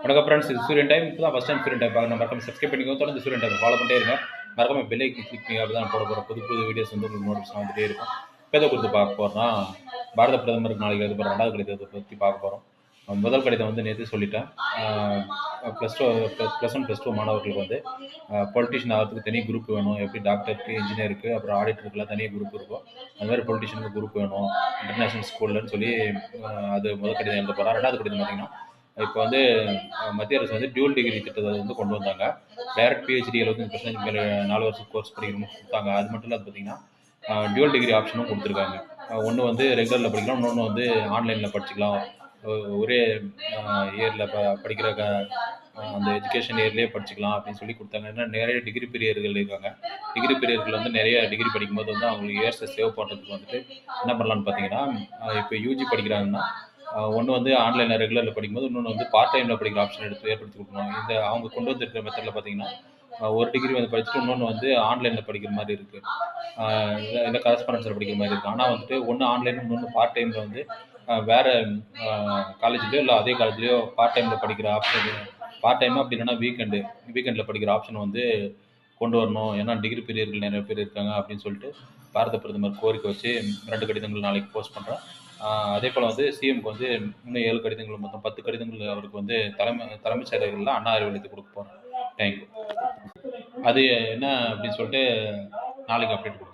வணக்கம் ஃப்ரெண்ட்ஸ், இது சூரியன் டைம். இப்போ தான் ஃபஸ்ட் டைம் சூரியன் டைம் பார்க்கணும். மறக்காம சப்ஸ்கிரைப் பண்ணிக்கோங்க. தொடர்ந்து சூரியன் டைம் ஃபாலோ பண்ணிட்டே இருங்க. மறக்காம பெல் ஐக்கன் கிளிக் பண்ணி அப்படி தான் போட போகிற புது புது வீடியோஸ் வந்து உங்களுக்கு நோட்டிஃபிகேஷன் வந்துட்டே இருக்கும். இப்போ எதை குறித்து பார்க்க போகிறோம்னா, பாரத பிரதமருக்கு நாளைக்கு எழுத போகிற 2வது கடிதத்தை பற்றி பார்க்க போகிறோம். முதல் கடிதம் வந்து நேற்று சொல்லிட்டேன். +2 +1 +2 மாணவர்களுக்கு வந்து பொலிட்டிஷியன் ஆகிறதுக்கு தனி குரூப் வேணும். எப்படி டாக்டருக்கு, இன்ஜினியருக்கு, அப்புறம் ஆடிட்டருக்குலாம் தனியாக குரூப் இருக்கும். அது மாதிரி பொலிட்டிஷியனுக்கு குரூப் வேணும் இன்டர்நேஷனல் ஸ்கூல்லன்னு சொல்லி அது முதல் கடிதம் எழுத போகிறோம். 2வது கடிதம் பார்த்தீங்கன்னா, இப்போ வந்து மத்திய அரசு வந்து டியூல் டிகிரி திட்டத்தை வந்து கொண்டு வந்தாங்க. டைரக்ட் பிஹெச்டி 75% மேலே 4 வருஷம் கோர்ஸ் படிக்கணும்னு கொடுத்தாங்க. அது மட்டும் இல்லாத பார்த்தீங்கன்னா டியூல் டிகிரி ஆப்ஷனும் கொடுத்துருக்காங்க. ஒன்று வந்து ரெகுலரில் படிக்கலாம், இன்னொன்று வந்து ஆன்லைனில் படிச்சுக்கலாம். ஒரே இயரில் படிக்கிற அந்த எஜுகேஷன் இயர்லேயே படிச்சுக்கலாம் அப்படின்னு சொல்லி கொடுத்தாங்க. ஏன்னா நிறைய டிகிரி பிரியர்கள் இருக்காங்க. டிகிரி பிரியர்கள் வந்து நிறைய டிகிரி படிக்கும்போது வந்து அவங்களுக்கு இயர்ஸை சேவ் பண்ணுறதுக்கு வந்துட்டு என்ன பண்ணலான்னு பார்த்தீங்கன்னா, இப்போ யூஜி படிக்கிறாங்கன்னா ஒன்று வந்து ஆன்லைனில் ரெகுலரில் படிக்கும்போது, இன்னொன்று வந்து பார்ட் டைமில் படிக்கிற ஆப்ஷன் ஏற்படுத்தி கொடுக்கணும். இந்த அவங்க கொண்டு வந்திருக்கிற மெத்தடில் பார்த்தீங்கன்னா, ஒரு டிகிரி வந்து படிச்சுட்டு இன்னொன்று வந்து ஆன்லைனில் படிக்கிற மாதிரி இருக்குது. இல்லை கரஸ்பாண்டன்ஸில் படிக்கிற மாதிரி இருக்குது. ஆனால் வந்துட்டு ஒன்று ஆன்லைன், இன்னொன்று பார்ட் டைமில் வந்து வேறு காலேஜ்லேயோ இல்லை அதே காலேஜ்லேயோ பார்ட் டைமில் படிக்கிற ஆப்ஷன், பார்ட் டைமாக அப்படி இல்லைன்னா வீக்கெண்டில் படிக்கிற ஆப்ஷன் வந்து கொண்டு வரணும். ஏன்னா டிகிரி பிரியர்கள் நிறைய பேர் இருக்காங்க அப்படின்னு சொல்லிட்டு பாரத பிரதமர் கோரிக்கை வச்சு 2 கடிதங்கள் நாளைக்கு போஸ்ட் பண்ணுறேன். அதே போல் வந்து சிஎம்க்கு வந்து இன்னும் 7 கடிதங்கள், மொத்தம் 10 கடிதங்கள் அவருக்கு வந்து தலைமைச் செயலகங்களில் அண்ணா அறிவொழித்து கொடுக்க போகிறேன். தேங்க்யூ. அது என்ன அப்படின்னு சொல்லிட்டு நாளைக்கு அப்டேட் கொடுக்குறேன்.